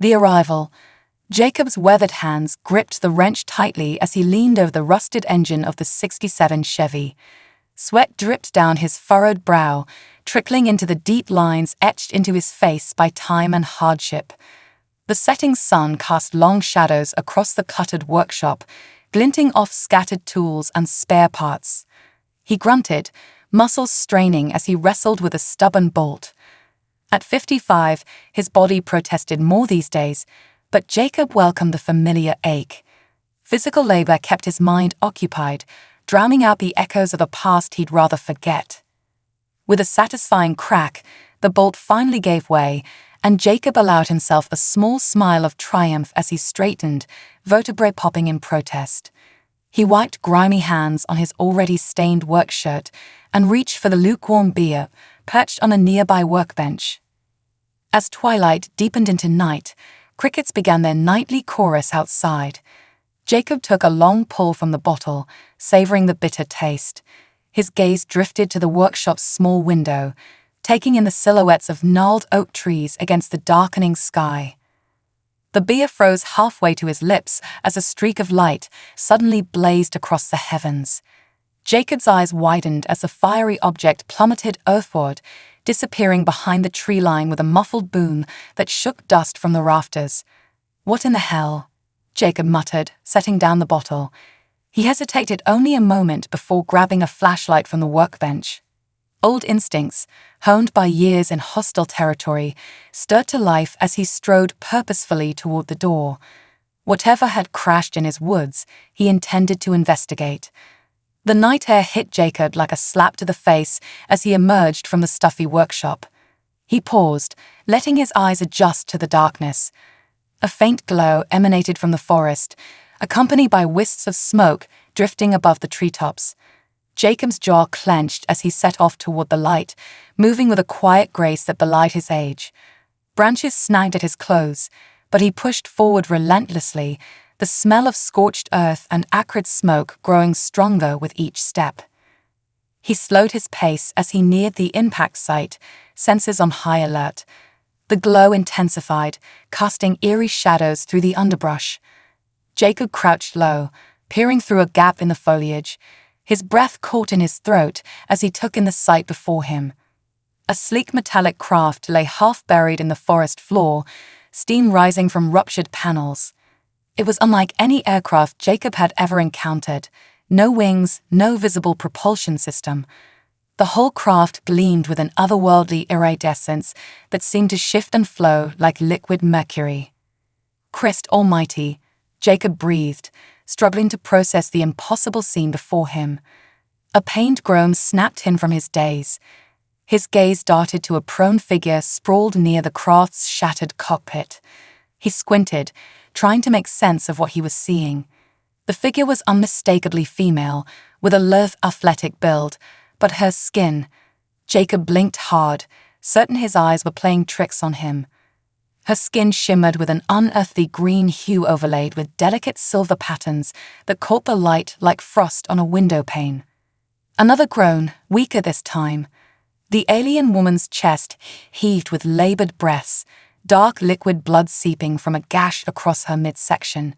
The arrival. Jacob's weathered hands gripped the wrench tightly as he leaned over the rusted engine of the '67 Chevy. Sweat dripped down his furrowed brow, trickling into the deep lines etched into his face by time and hardship. The setting sun cast long shadows across the cluttered workshop, glinting off scattered tools and spare parts. He grunted, muscles straining as he wrestled with a stubborn bolt. At 55, his body protested more these days, but Jacob welcomed the familiar ache. Physical labor kept his mind occupied, drowning out the echoes of a past he'd rather forget. With a satisfying crack, the bolt finally gave way, and Jacob allowed himself a small smile of triumph as he straightened, vertebrae popping in protest. He wiped grimy hands on his already stained work shirt and reached for the lukewarm beer perched on a nearby workbench. As twilight deepened into night, crickets began their nightly chorus outside. Jacob took a long pull from the bottle, savoring the bitter taste. His gaze drifted to the workshop's small window, taking in the silhouettes of gnarled oak trees against the darkening sky. The beer froze halfway to his lips as a streak of light suddenly blazed across the heavens. Jacob's eyes widened as the fiery object plummeted earthward, disappearing behind the tree line with a muffled boom that shook dust from the rafters. "What in the hell?" Jacob muttered, setting down the bottle. He hesitated only a moment before grabbing a flashlight from the workbench. Old instincts, honed by years in hostile territory, stirred to life as he strode purposefully toward the door. Whatever had crashed in his woods, he intended to investigate. The night air hit Jacob like a slap to the face as he emerged from the stuffy workshop. He paused, letting his eyes adjust to the darkness. A faint glow emanated from the forest, accompanied by wisps of smoke drifting above the treetops. Jacob's jaw clenched as he set off toward the light, moving with a quiet grace that belied his age. Branches snagged at his clothes, but he pushed forward relentlessly, the smell of scorched earth and acrid smoke growing stronger with each step. He slowed his pace as he neared the impact site, senses on high alert. The glow intensified, casting eerie shadows through the underbrush. Jacob crouched low, peering through a gap in the foliage, his breath caught in his throat as he took in the sight before him. A sleek metallic craft lay half buried in the forest floor, steam rising from ruptured panels. It was unlike any aircraft Jacob had ever encountered. No wings, no visible propulsion system. The whole craft gleamed with an otherworldly iridescence that seemed to shift and flow like liquid mercury. "Christ almighty," Jacob breathed, struggling to process the impossible scene before him. A pained groan snapped him from his daze. His gaze darted to a prone figure sprawled near the craft's shattered cockpit. He squinted, trying to make sense of what he was seeing. The figure was unmistakably female, with a lithe, athletic build, but her skin— Jacob blinked hard, certain his eyes were playing tricks on him. Her skin shimmered with an unearthly green hue overlaid with delicate silver patterns that caught the light like frost on a window pane. Another groan, weaker this time. The alien woman's chest heaved with labored breaths, dark liquid blood seeping from a gash across her midsection.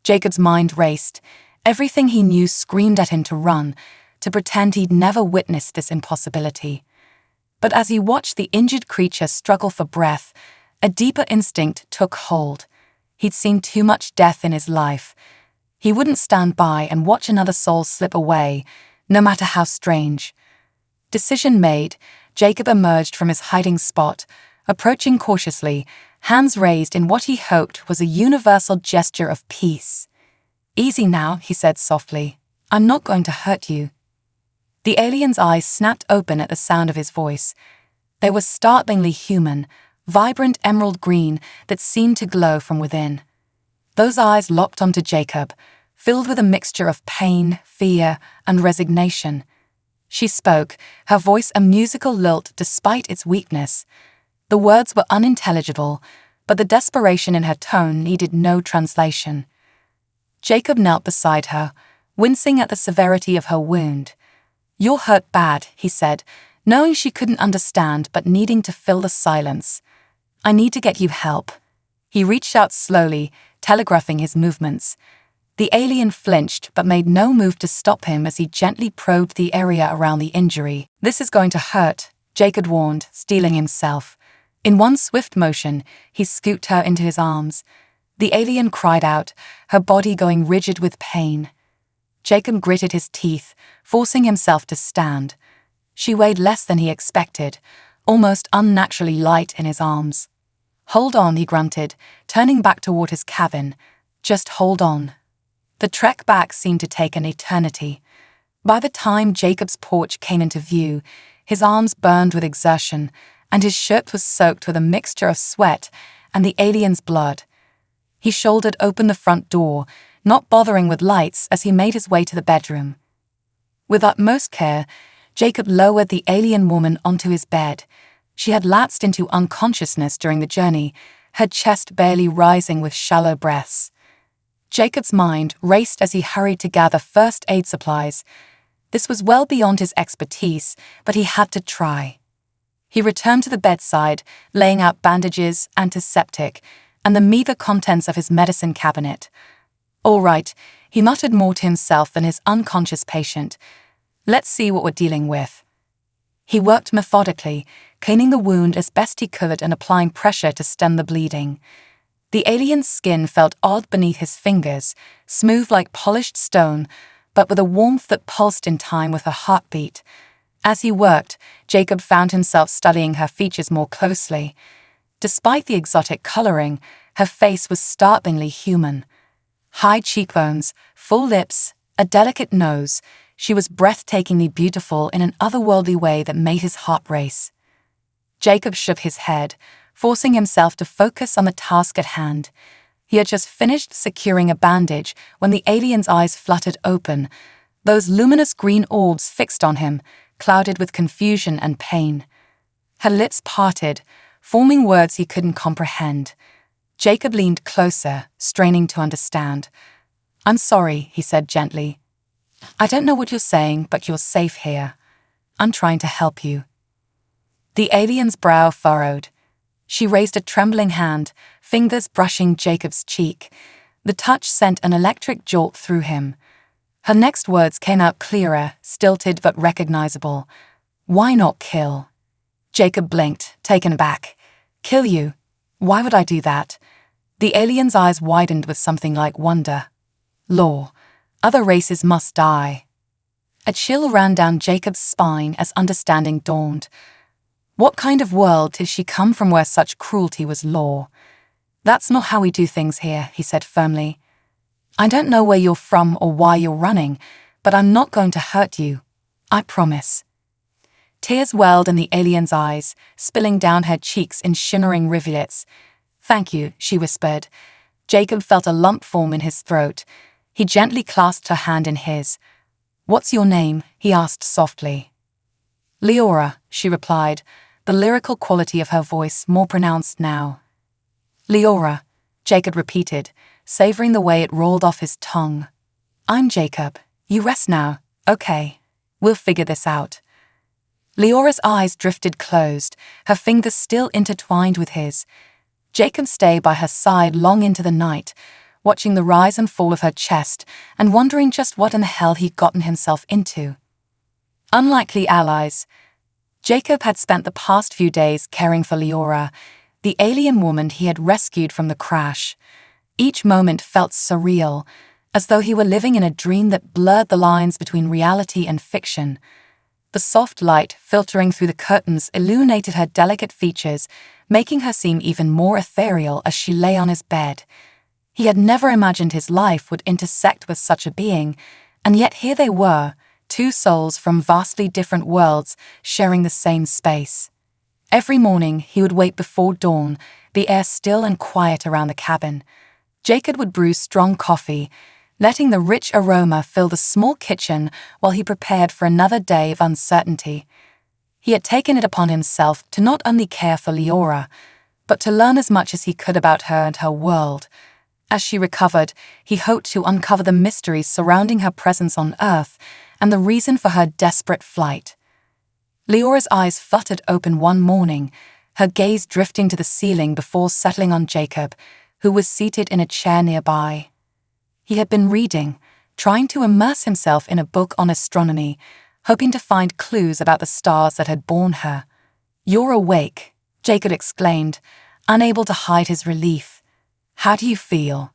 Jacob's mind raced. Everything he knew screamed at him to run, to pretend he'd never witnessed this impossibility. But as he watched the injured creature struggle for breath, a deeper instinct took hold. He'd seen too much death in his life. He wouldn't stand by and watch another soul slip away, no matter how strange. Decision made, Jacob emerged from his hiding spot, approaching cautiously, hands raised in what he hoped was a universal gesture of peace. "Easy now," he said softly. "I'm not going to hurt you." The alien's eyes snapped open at the sound of his voice. They were startlingly human, vibrant emerald green that seemed to glow from within. Those eyes locked onto Jacob, filled with a mixture of pain, fear, and resignation. She spoke, her voice a musical lilt despite its weakness. The words were unintelligible, but the desperation in her tone needed no translation. Jacob knelt beside her, wincing at the severity of her wound. "You're hurt bad," he said, knowing she couldn't understand but needing to fill the silence. "I need to get you help." He reached out slowly, telegraphing his movements. The alien flinched but made no move to stop him as he gently probed the area around the injury. "This is going to hurt," Jacob warned, steeling himself. In one swift motion, he scooped her into his arms. The alien cried out, her body going rigid with pain. Jacob gritted his teeth, forcing himself to stand. She weighed less than he expected, almost unnaturally light in his arms. "Hold on," he grunted, turning back toward his cabin. "Just hold on." The trek back seemed to take an eternity. By the time Jacob's porch came into view, his arms burned with exertion, and his shirt was soaked with a mixture of sweat and the alien's blood. He shouldered open the front door, not bothering with lights as he made his way to the bedroom. With utmost care, Jacob lowered the alien woman onto his bed. She had lapsed into unconsciousness during the journey, her chest barely rising with shallow breaths. Jacob's mind raced as he hurried to gather first aid supplies. This was well beyond his expertise, but he had to try. He returned to the bedside, laying out bandages, antiseptic, and the meager contents of his medicine cabinet. "All right," he muttered more to himself than his unconscious patient. "Let's see what we're dealing with." He worked methodically, cleaning the wound as best he could and applying pressure to stem the bleeding. The alien's skin felt odd beneath his fingers, smooth like polished stone, but with a warmth that pulsed in time with her heartbeat. As he worked, Jacob found himself studying her features more closely. Despite the exotic coloring, her face was startlingly human. High cheekbones, full lips, a delicate nose, she was breathtakingly beautiful in an otherworldly way that made his heart race. Jacob shook his head, forcing himself to focus on the task at hand. He had just finished securing a bandage when the alien's eyes fluttered open, those luminous green orbs fixed on him, clouded with confusion and pain. Her lips parted, forming words he couldn't comprehend. Jacob leaned closer, straining to understand. "I'm sorry," he said gently. "I don't know what you're saying, but you're safe here. I'm trying to help you." The alien's brow furrowed. She raised a trembling hand, fingers brushing Jacob's cheek. The touch sent an electric jolt through him. Her next words came out clearer, stilted but recognizable. "Why not kill?" Jacob blinked, taken aback. "Kill you? Why would I do that?" The alien's eyes widened with something like wonder. "Law. Other races must die." A chill ran down Jacob's spine as understanding dawned. What kind of world did she come from where such cruelty was law? "That's not how we do things here," he said firmly. "I don't know where you're from or why you're running, but I'm not going to hurt you. I promise." Tears welled in the alien's eyes, spilling down her cheeks in shimmering rivulets. "Thank you," she whispered. Jacob felt a lump form in his throat. He gently clasped her hand in his. "What's your name?" he asked softly. "Leora," she replied, the lyrical quality of her voice more pronounced now. "Leora," Jacob repeated, savoring the way it rolled off his tongue. "I'm Jacob. You rest now, okay? We'll figure this out." Leora's eyes drifted closed, her fingers still intertwined with his. Jacob stayed by her side long into the night, watching the rise and fall of her chest and wondering just what in the hell he'd gotten himself into. Unlikely allies. Jacob had spent the past few days caring for Leora, the alien woman he had rescued from the crash. Each moment felt surreal, as though he were living in a dream that blurred the lines between reality and fiction. The soft light filtering through the curtains illuminated her delicate features, making her seem even more ethereal as she lay on his bed. He had never imagined his life would intersect with such a being, and yet here they were, two souls from vastly different worlds sharing the same space. Every morning he would wait before dawn, the air still and quiet around the cabin. Jacob would brew strong coffee, letting the rich aroma fill the small kitchen while he prepared for another day of uncertainty. He had taken it upon himself to not only care for Leora, but to learn as much as he could about her and her world. As she recovered, he hoped to uncover the mysteries surrounding her presence on Earth and the reason for her desperate flight. Leora's eyes fluttered open one morning, her gaze drifting to the ceiling before settling on Jacob, who was seated in a chair nearby. He had been reading, trying to immerse himself in a book on astronomy, hoping to find clues about the stars that had born her. "You're awake," Jacob exclaimed, unable to hide his relief. "How do you feel?"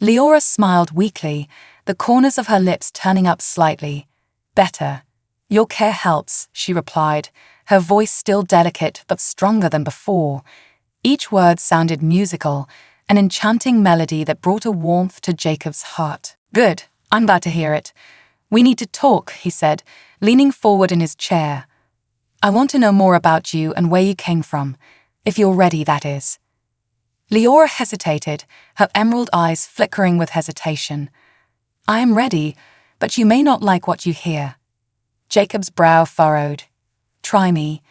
Leora smiled weakly, the corners of her lips turning up slightly. "Better. Your care helps," she replied, her voice still delicate but stronger than before. Each word sounded musical, an enchanting melody that brought a warmth to Jacob's heart. "Good, I'm glad to hear it. We need to talk," he said, leaning forward in his chair. "I want to know more about you and where you came from, if you're ready, that is." Leora hesitated, her emerald eyes flickering with hesitation. "I am ready, but you may not like what you hear." Jacob's brow furrowed. "Try me.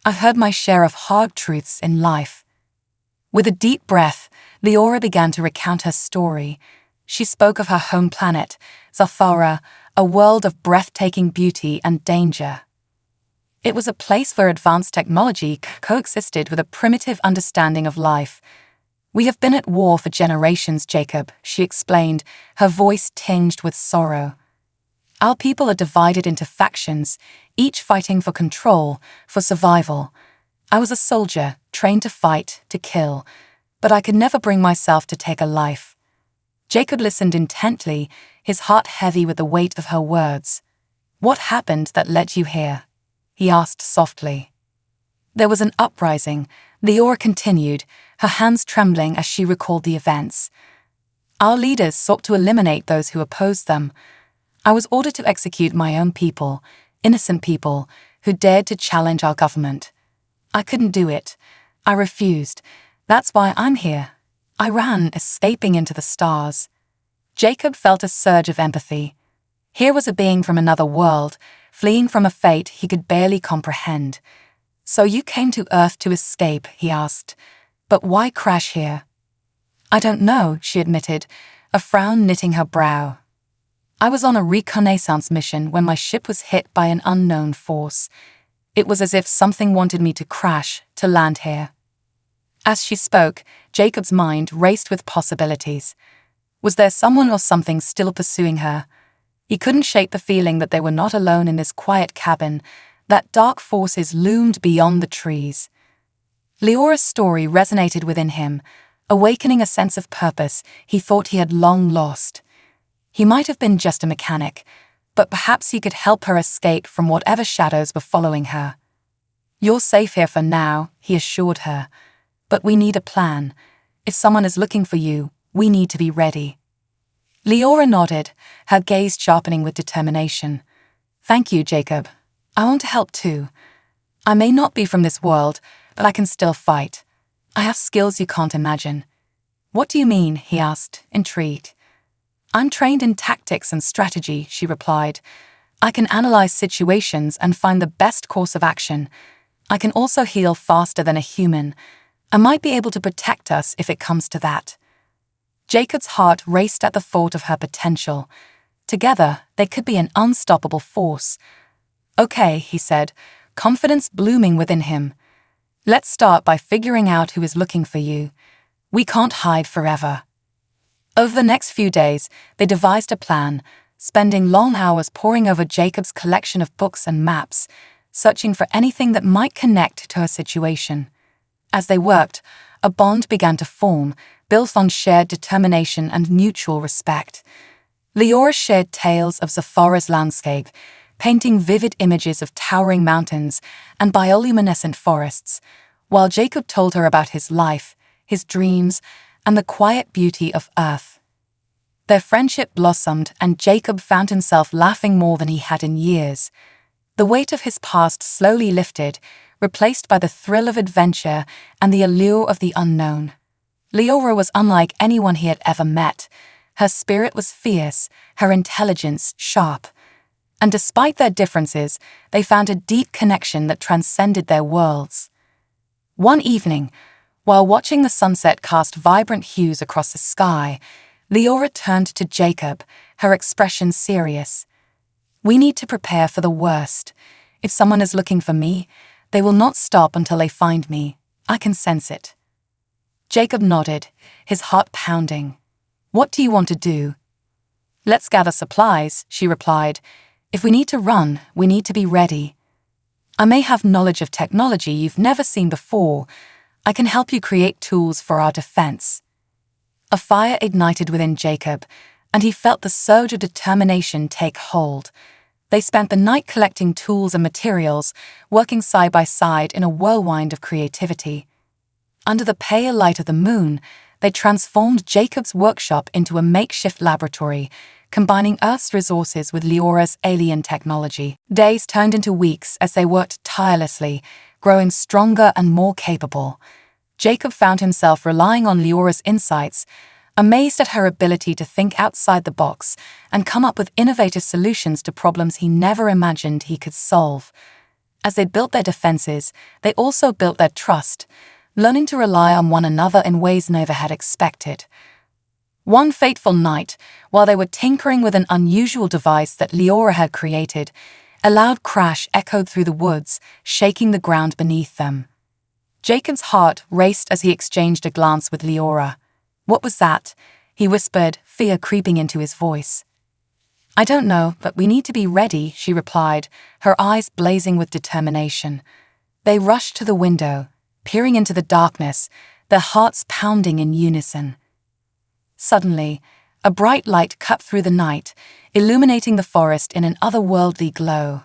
I've heard my share of hard truths in life." With a deep breath, Leora began to recount her story. She spoke of her home planet, Zathara, a world of breathtaking beauty and danger. It was a place where advanced technology coexisted with a primitive understanding of life. "We have been at war for generations, Jacob," she explained, her voice tinged with sorrow. "Our people are divided into factions, each fighting for control, for survival. I was a soldier, trained to fight, to kill, but I could never bring myself to take a life." Jacob listened intently, his heart heavy with the weight of her words. "What happened that led you here?" he asked softly. "There was an uprising," Leora continued, her hands trembling as she recalled the events. "Our leaders sought to eliminate those who opposed them. I was ordered to execute my own people, innocent people, who dared to challenge our government. I couldn't do it. I refused. That's why I'm here. I ran, escaping into the stars." Jacob felt a surge of empathy. Here was a being from another world, fleeing from a fate he could barely comprehend. "So you came to Earth to escape," he asked. "But why crash here?" "I don't know," she admitted, a frown knitting her brow. "I was on a reconnaissance mission when my ship was hit by an unknown force. It was as if something wanted me to crash, to land here." As she spoke, Jacob's mind raced with possibilities. Was there someone or something still pursuing her? He couldn't shake the feeling that they were not alone in this quiet cabin, that dark forces loomed beyond the trees. Leora's story resonated within him, awakening a sense of purpose he thought he had long lost. He might have been just a mechanic, but perhaps he could help her escape from whatever shadows were following her. "You're safe here for now," he assured her. "But we need a plan. If someone is looking for you, we need to be ready." Leora nodded, her gaze sharpening with determination. "Thank you, Jacob. I want to help too. I may not be from this world, but I can still fight. I have skills you can't imagine." "What do you mean?" he asked, intrigued. "I'm trained in tactics and strategy," she replied. "I can analyze situations and find the best course of action. I can also heal faster than a human. I might be able to protect us if it comes to that." Jacob's heart raced at the thought of her potential. Together, they could be an unstoppable force. "Okay," he said, confidence blooming within him. "Let's start by figuring out who is looking for you. We can't hide forever." Over the next few days, they devised a plan, spending long hours poring over Jacob's collection of books and maps, searching for anything that might connect to her situation. As they worked, a bond began to form, built on shared determination and mutual respect. Leora shared tales of Zathara's landscape, painting vivid images of towering mountains and bioluminescent forests, while Jacob told her about his life, his dreams, and the quiet beauty of Earth. Their friendship blossomed, and Jacob found himself laughing more than he had in years. The weight of his past slowly lifted, replaced by the thrill of adventure and the allure of the unknown. Leora was unlike anyone he had ever met. Her spirit was fierce, her intelligence sharp. And despite their differences, they found a deep connection that transcended their worlds. One evening, while watching the sunset cast vibrant hues across the sky, Leora turned to Jacob, her expression serious. "We need to prepare for the worst. If someone is looking for me, they will not stop until they find me. I can sense it." Jacob nodded, his heart pounding. What do you want to do? Let's gather supplies, she replied. If we need to run, we need to be ready. I may have knowledge of technology you've never seen before. I can help you create tools for our defense. A fire ignited within Jacob, and he felt the surge of determination take hold. They spent the night collecting tools and materials, working side by side in a whirlwind of creativity. Under the pale light of the moon, they transformed Jacob's workshop into a makeshift laboratory, combining Earth's resources with Leora's alien technology. Days turned into weeks as they worked tirelessly, growing stronger and more capable. Jacob found himself relying on Leora's insights, amazed at her ability to think outside the box and come up with innovative solutions to problems he never imagined he could solve. As they built their defenses, they also built their trust, learning to rely on one another in ways neither had expected. One fateful night, while they were tinkering with an unusual device that Leora had created, a loud crash echoed through the woods, shaking the ground beneath them. Jacob's heart raced as he exchanged a glance with Leora. What was that? He whispered, fear creeping into his voice. I don't know, but we need to be ready, she replied, her eyes blazing with determination. They rushed to the window, peering into the darkness, their hearts pounding in unison. Suddenly, a bright light cut through the night, illuminating the forest in an otherworldly glow.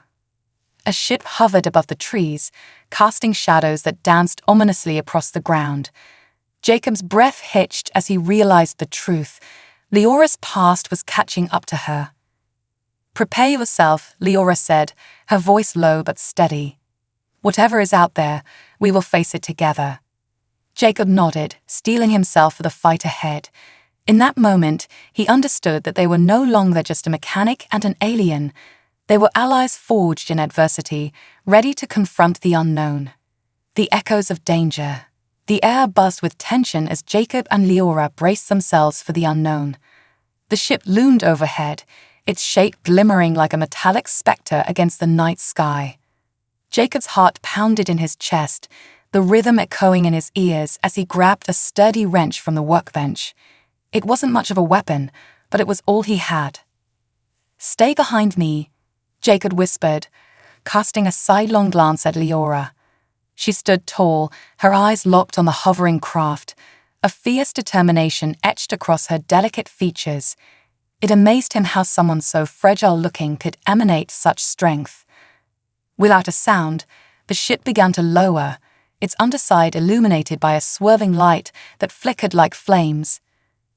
A ship hovered above the trees, casting shadows that danced ominously across the ground. Jacob's breath hitched as he realized the truth. Leora's past was catching up to her. Prepare yourself, Leora said, her voice low but steady. Whatever is out there, we will face it together. Jacob nodded, steeling himself for the fight ahead. In that moment, he understood that they were no longer just a mechanic and an alien. They were allies forged in adversity, ready to confront the unknown. The echoes of danger. The air buzzed with tension as Jacob and Leora braced themselves for the unknown. The ship loomed overhead, its shape glimmering like a metallic specter against the night sky. Jacob's heart pounded in his chest, the rhythm echoing in his ears as he grabbed a sturdy wrench from the workbench. It wasn't much of a weapon, but it was all he had. Stay behind me, Jacob whispered, casting a sidelong glance at Leora. She stood tall, her eyes locked on the hovering craft, a fierce determination etched across her delicate features. It amazed him how someone so fragile-looking could emanate such strength. Without a sound, the ship began to lower, its underside illuminated by a swerving light that flickered like flames.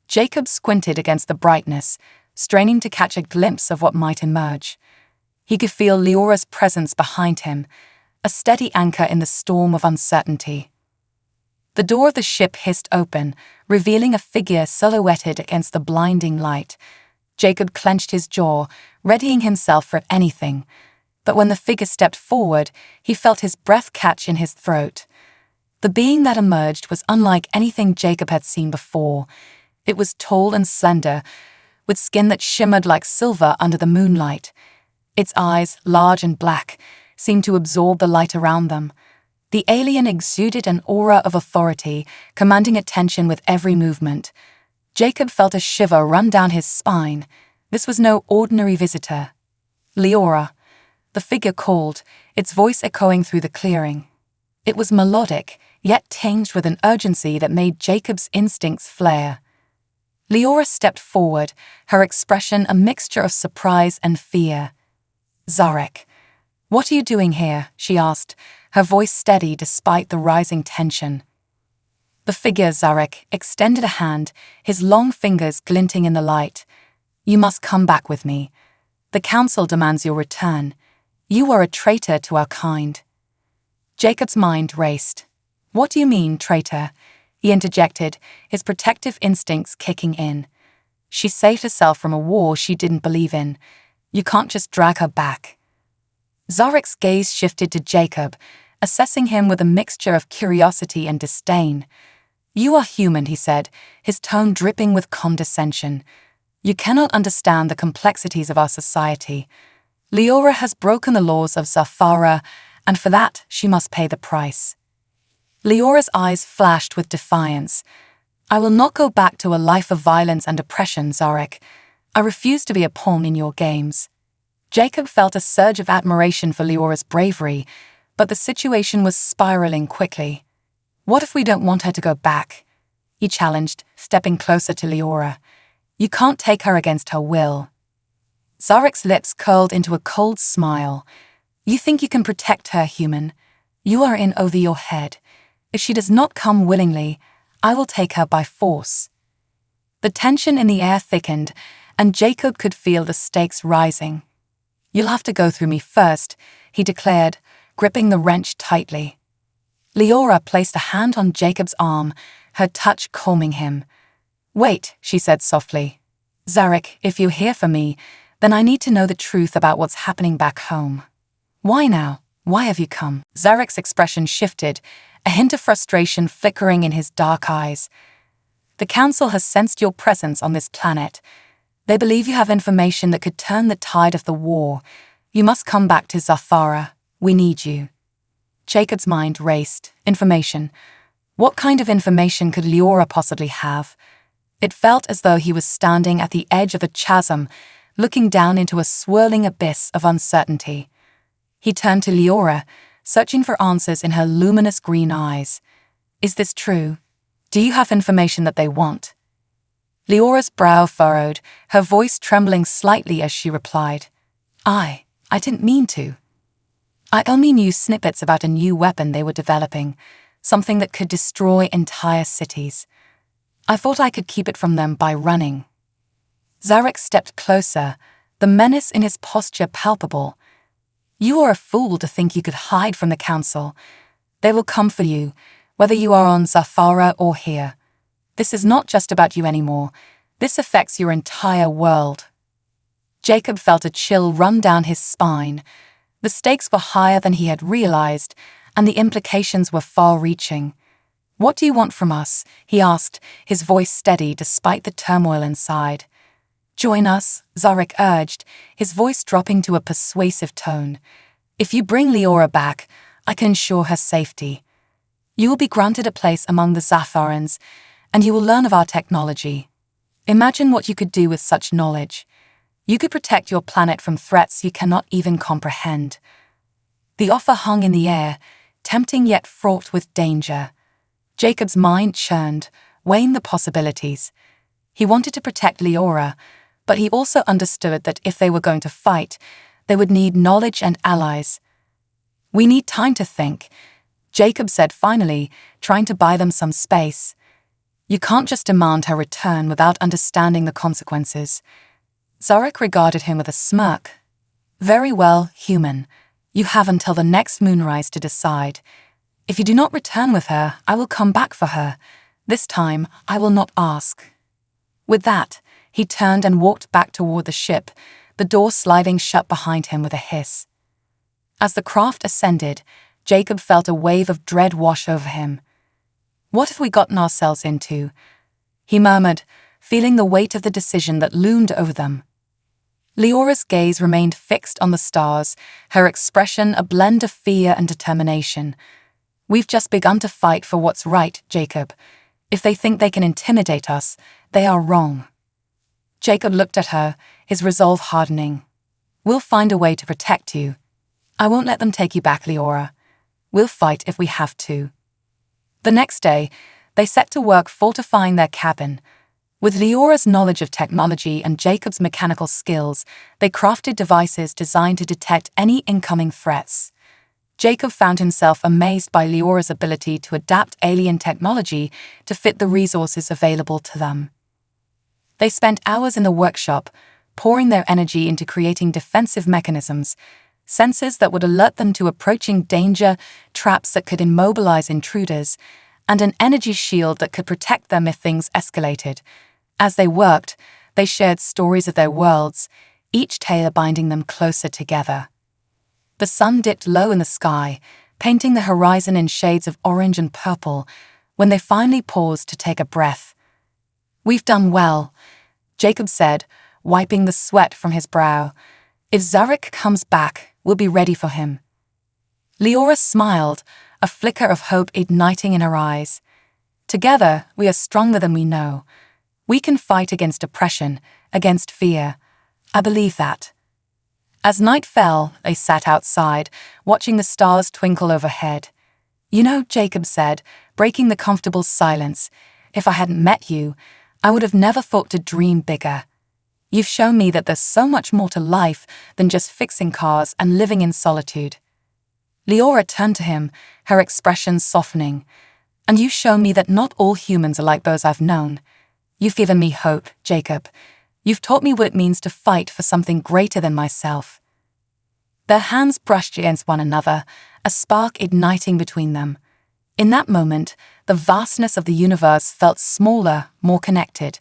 Jacob squinted against the brightness, straining to catch a glimpse of what might emerge. He could feel Leora's presence behind him, a steady anchor in the storm of uncertainty. The door of the ship hissed open, revealing a figure silhouetted against the blinding light. Jacob clenched his jaw, readying himself for anything. But when the figure stepped forward, he felt his breath catch in his throat. The being that emerged was unlike anything Jacob had seen before. It was tall and slender, with skin that shimmered like silver under the moonlight. Its eyes, large and black, seemed to absorb the light around them. The alien exuded an aura of authority, commanding attention with every movement. Jacob felt a shiver run down his spine. This was no ordinary visitor. Leora, the figure called, its voice echoing through the clearing. It was melodic, yet tinged with an urgency that made Jacob's instincts flare. Leora stepped forward, her expression a mixture of surprise and fear. Zarek, what are you doing here? She asked, her voice steady despite the rising tension. The figure, Zarek, extended a hand, his long fingers glinting in the light. You must come back with me. The council demands your return. You are a traitor to our kind. Jacob's mind raced. What do you mean, traitor? He interjected, his protective instincts kicking in. She saved herself from a war she didn't believe in. You can't just drag her back. Zarek's gaze shifted to Jacob, assessing him with a mixture of curiosity and disdain. You are human, he said, his tone dripping with condescension. You cannot understand the complexities of our society. Leora has broken the laws of Zafara, and for that she must pay the price. Leora's eyes flashed with defiance. "I will not go back to a life of violence and oppression, Zarek. I refuse to be a pawn in your games." Jacob felt a surge of admiration for Leora's bravery, but the situation was spiraling quickly. "What if we don't want her to go back?" he challenged, stepping closer to Leora. "You can't take her against her will." Zarek's lips curled into a cold smile. "You think you can protect her, human? You are in over your head. If she does not come willingly, I will take her by force." The tension in the air thickened, and Jacob could feel the stakes rising. "You'll have to go through me first," he declared, gripping the wrench tightly. Leora placed a hand on Jacob's arm, her touch calming him. "Wait," she said softly. "Zarek, if you're here for me, then I need to know the truth about what's happening back home." "Why now? Why have you come?" Zarek's expression shifted, a hint of frustration flickering in his dark eyes. "The Council has sensed your presence on this planet. They believe you have information that could turn the tide of the war. You must come back to Zathara. We need you." Jacob's mind raced. Information. What kind of information could Leora possibly have? It felt as though he was standing at the edge of a chasm, looking down into a swirling abyss of uncertainty. He turned to Leora, searching for answers in her luminous green eyes. "Is this true? Do you have information that they want?" Leora's brow furrowed, her voice trembling slightly as she replied, I didn't mean to. I only knew snippets about a new weapon they were developing, something that could destroy entire cities. I thought I could keep it from them by running." Zarek stepped closer, the menace in his posture palpable. "You are a fool to think you could hide from the Council. They will come for you, whether you are on Zathara or here. This is not just about you anymore. This affects your entire world." Jacob felt a chill run down his spine. The stakes were higher than he had realized, and the implications were far-reaching. "What do you want from us?" he asked, his voice steady despite the turmoil inside. "Join us," Zarek urged, his voice dropping to a persuasive tone. "If you bring Leora back, I can ensure her safety. You will be granted a place among the Zatharans, and you will learn of our technology. Imagine what you could do with such knowledge. You could protect your planet from threats you cannot even comprehend." The offer hung in the air, tempting yet fraught with danger. Jacob's mind churned, weighing the possibilities. He wanted to protect Leora, but he also understood that if they were going to fight, they would need knowledge and allies. "We need time to think," Jacob said finally, trying to buy them some space. "You can't just demand her return without understanding the consequences." Zarek regarded him with a smirk. "Very well, human. You have until the next moonrise to decide. If you do not return with her, I will come back for her. This time, I will not ask." With that, he turned and walked back toward the ship, the door sliding shut behind him with a hiss. As the craft ascended, Jacob felt a wave of dread wash over him. "What have we gotten ourselves into?" he murmured, feeling the weight of the decision that loomed over them. Leora's gaze remained fixed on the stars, her expression a blend of fear and determination. "We've just begun to fight for what's right, Jacob. If they think they can intimidate us, they are wrong." Jacob looked at her, his resolve hardening. "We'll find a way to protect you. I won't let them take you back, Leora. We'll fight if we have to." The next day, they set to work fortifying their cabin. With Leora's knowledge of technology and Jacob's mechanical skills, they crafted devices designed to detect any incoming threats. Jacob found himself amazed by Leora's ability to adapt alien technology to fit the resources available to them. They spent hours in the workshop, pouring their energy into creating defensive mechanisms, sensors that would alert them to approaching danger, traps that could immobilize intruders, and an energy shield that could protect them if things escalated. As they worked, they shared stories of their worlds, each tale binding them closer together. The sun dipped low in the sky, painting the horizon in shades of orange and purple, when they finally paused to take a breath. "We've done well," Jacob said, wiping the sweat from his brow. "If Zarek comes back, we'll be ready for him." Leora smiled, a flicker of hope igniting in her eyes. Together, we are stronger than we know. We can fight against oppression, against fear. I believe that. As night fell, they sat outside, watching the stars twinkle overhead. You know, Jacob said, breaking the comfortable silence, if I hadn't met you, I would have never thought to dream bigger. You've shown me that there's so much more to life than just fixing cars and living in solitude. Leora turned to him, her expression softening. And you've shown me that not all humans are like those I've known. You've given me hope, Jacob. You've taught me what it means to fight for something greater than myself. Their hands brushed against one another, a spark igniting between them. In that moment, the vastness of the universe felt smaller, more connected.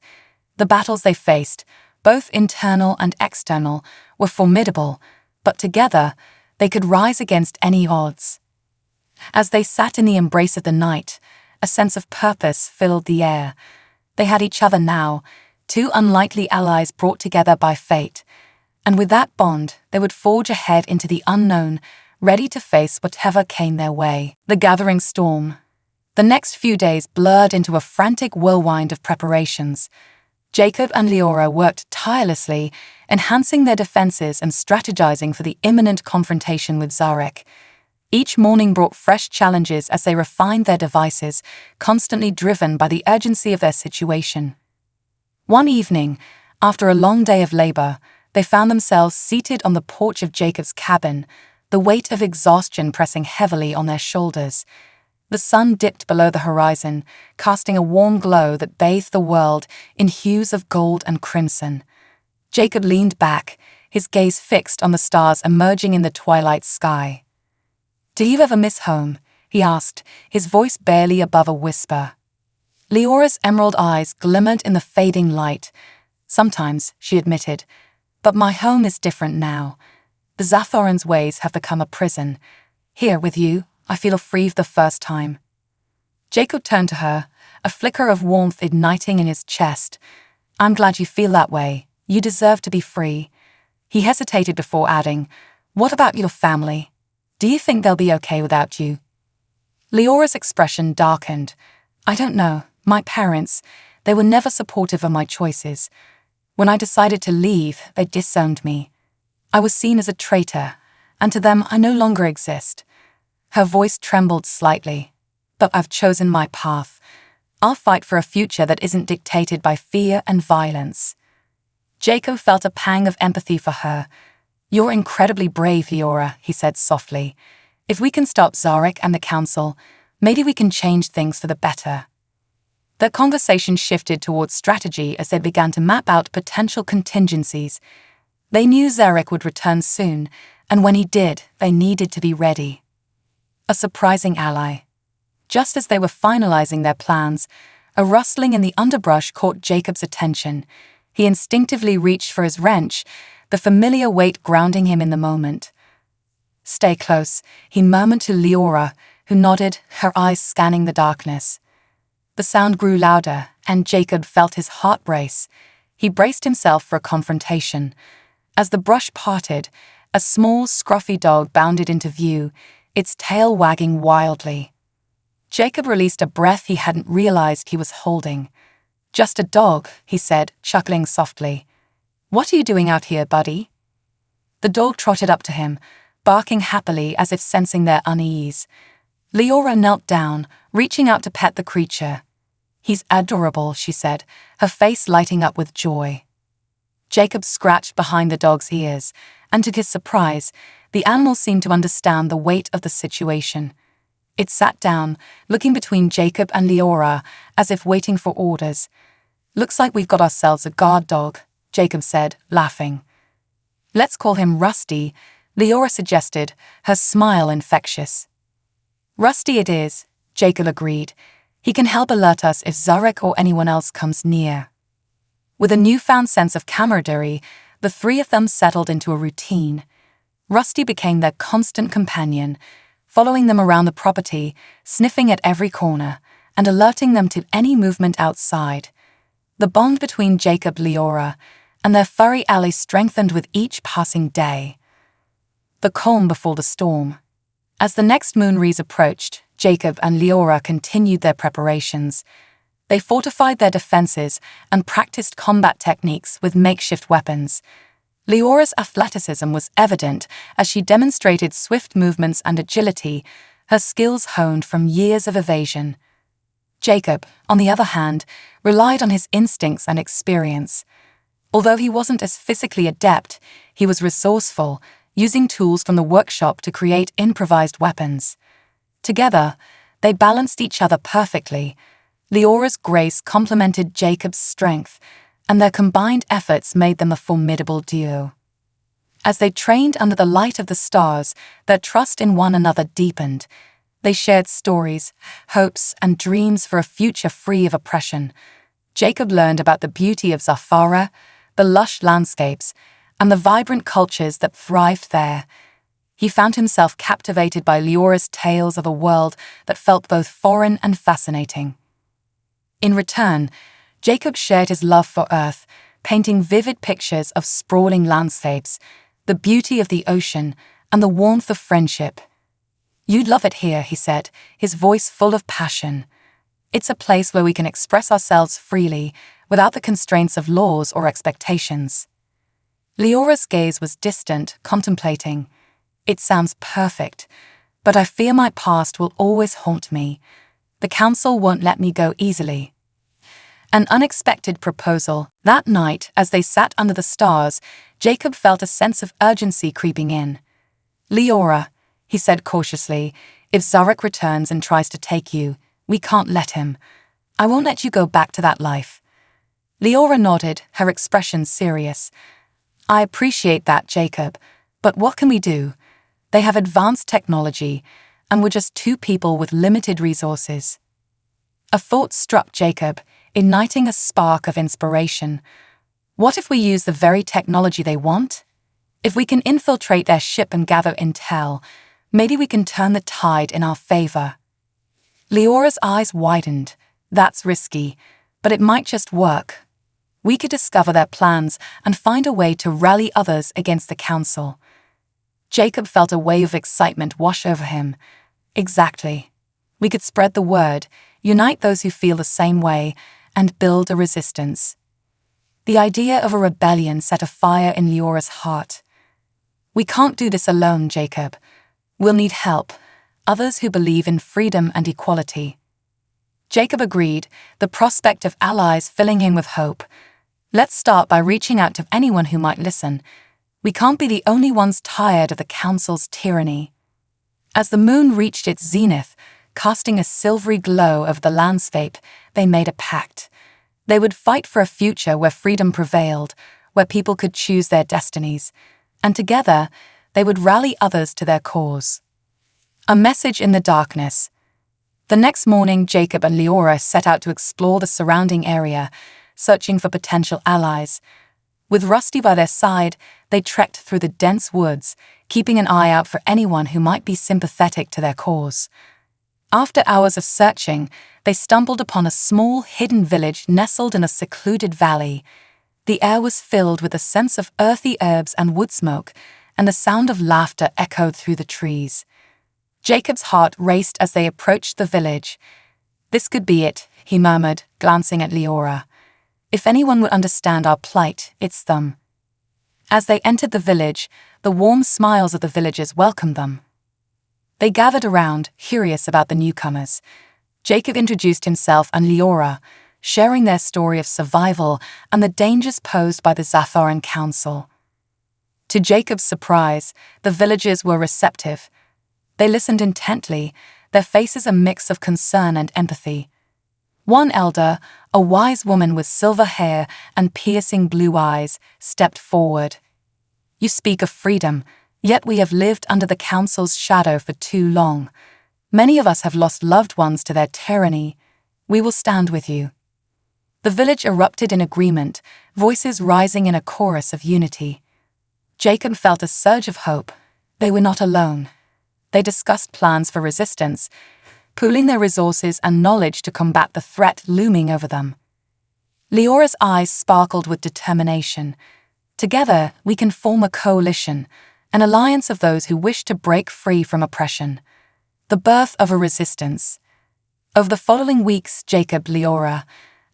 The battles they faced, both internal and external, were formidable, but together, they could rise against any odds. As they sat in the embrace of the night, a sense of purpose filled the air. They had each other now, two unlikely allies brought together by fate. And with that bond, they would forge ahead into the unknown, ready to face whatever came their way. The gathering storm. The next few days blurred into a frantic whirlwind of preparations. Jacob and Leora worked tirelessly, enhancing their defenses and strategizing for the imminent confrontation with Zarek. Each morning brought fresh challenges as they refined their devices, constantly driven by the urgency of their situation. One evening, after a long day of labor, they found themselves seated on the porch of Jacob's cabin, the weight of exhaustion pressing heavily on their shoulders. The sun dipped below the horizon, casting a warm glow that bathed the world in hues of gold and crimson. Jacob leaned back, his gaze fixed on the stars emerging in the twilight sky. "Do you ever miss home?" he asked, his voice barely above a whisper. Leora's emerald eyes glimmered in the fading light. "Sometimes," she admitted, "but my home is different now. The Zathoran's ways have become a prison. Here, with you, I feel free for the first time." Jacob turned to her, a flicker of warmth igniting in his chest. "I'm glad you feel that way. You deserve to be free." He hesitated before adding, "What about your family? Do you think they'll be okay without you?" Leora's expression darkened. "I don't know. My parents, they were never supportive of my choices. When I decided to leave, they disowned me. I was seen as a traitor, and to them I no longer exist." Her voice trembled slightly. "But I've chosen my path. I'll fight for a future that isn't dictated by fear and violence." Jacob felt a pang of empathy for her. "You're incredibly brave, Leora," he said softly. "If we can stop Zarek and the Council, maybe we can change things for the better." Their conversation shifted towards strategy as they began to map out potential contingencies. They knew Zarek would return soon, and when he did, they needed to be ready. A surprising ally. Just as they were finalizing their plans, a rustling in the underbrush caught Jacob's attention. He instinctively reached for his wrench, the familiar weight grounding him in the moment. "Stay close," he murmured to Leora, who nodded, her eyes scanning the darkness. The sound grew louder, and Jacob felt his heart race. He braced himself for a confrontation. As the brush parted, a small, scruffy dog bounded into view, its tail wagging wildly. Jacob released a breath he hadn't realized he was holding. "Just a dog," he said, chuckling softly. "What are you doing out here, buddy?" The dog trotted up to him, barking happily as if sensing their unease. Leora knelt down, reaching out to pet the creature. "He's adorable," she said, her face lighting up with joy. Jacob scratched behind the dog's ears, and to his surprise, the animal seemed to understand the weight of the situation. It sat down, looking between Jacob and Leora, as if waiting for orders. "Looks like we've got ourselves a guard dog," Jacob said, laughing. "Let's call him Rusty," Leora suggested, her smile infectious. "Rusty it is," Jacob agreed. "He can help alert us if Zarek or anyone else comes near." With a newfound sense of camaraderie, the three of them settled into a routine. Rusty became their constant companion, following them around the property, sniffing at every corner, and alerting them to any movement outside. The bond between Jacob, Leora, and their furry ally strengthened with each passing day. The calm before the storm. As the next moon rays approached, Jacob and Leora continued their preparations. They fortified their defenses and practiced combat techniques with makeshift weapons. Leora's athleticism was evident as she demonstrated swift movements and agility, her skills honed from years of evasion. Jacob, on the other hand, relied on his instincts and experience. Although he wasn't as physically adept, he was resourceful, using tools from the workshop to create improvised weapons. Together, they balanced each other perfectly. Leora's grace complemented Jacob's strength, and their combined efforts made them a formidable duo. As they trained under the light of the stars, their trust in one another deepened. They shared stories, hopes, and dreams for a future free of oppression. Jacob learned about the beauty of Zafara, the lush landscapes, and the vibrant cultures that thrived there. He found himself captivated by Leora's tales of a world that felt both foreign and fascinating. In return, Jacob shared his love for Earth, painting vivid pictures of sprawling landscapes, the beauty of the ocean, and the warmth of friendship. "You'd love it here," he said, his voice full of passion. "It's a place where we can express ourselves freely, without the constraints of laws or expectations." Leora's gaze was distant, contemplating. "It sounds perfect, but I fear my past will always haunt me. The council won't let me go easily." An unexpected proposal. That night, as they sat under the stars, Jacob felt a sense of urgency creeping in. "Leora," he said cautiously, "if Zarek returns and tries to take you, we can't let him. I won't let you go back to that life." Leora nodded, her expression serious. "I appreciate that, Jacob, but what can we do? They have advanced technology, and we're just two people with limited resources." A thought struck Jacob, igniting a spark of inspiration. What if we use the very technology they want? If we can infiltrate their ship and gather intel, maybe we can turn the tide in our favor. Leora's eyes widened. "That's risky, but it might just work. We could discover their plans and find a way to rally others against the council." Jacob felt a wave of excitement wash over him. "Exactly. We could spread the word, unite those who feel the same way, and build a resistance." The idea of a rebellion set a fire in Leora's heart. "We can't do this alone, Jacob. We'll need help, others who believe in freedom and equality." Jacob agreed, the prospect of allies filling him with hope. "Let's start by reaching out to anyone who might listen. We can't be the only ones tired of the council's tyranny." As the moon reached its zenith, casting a silvery glow over the landscape, they made a pact. They would fight for a future where freedom prevailed, where people could choose their destinies, and together they would rally others to their cause. A message in the darkness. The next morning, Jacob and Leora set out to explore the surrounding area, searching for potential allies. With Rusty by their side, they trekked through the dense woods, keeping an eye out for anyone who might be sympathetic to their cause. After hours of searching, they stumbled upon a small, hidden village nestled in a secluded valley. The air was filled with a sense of earthy herbs and wood smoke, and the sound of laughter echoed through the trees. Jacob's heart raced as they approached the village. "This could be it," he murmured, glancing at Leora. "If anyone would understand our plight, it's them." As they entered the village, the warm smiles of the villagers welcomed them. They gathered around, curious about the newcomers. Jacob introduced himself and Leora, sharing their story of survival and the dangers posed by the Zafaran Council. To Jacob's surprise, the villagers were receptive. They listened intently, their faces a mix of concern and empathy. One elder, a wise woman with silver hair and piercing blue eyes, stepped forward. "You speak of freedom, yet we have lived under the council's shadow for too long. Many of us have lost loved ones to their tyranny. We will stand with you." The village erupted in agreement, voices rising in a chorus of unity. Jacob felt a surge of hope. They were not alone. They discussed plans for resistance, pooling their resources and knowledge to combat the threat looming over them. Leora's eyes sparkled with determination. "Together, we can form a coalition, an alliance of those who wish to break free from oppression." the birth of a resistance. Over the following weeks, Jacob, Leora,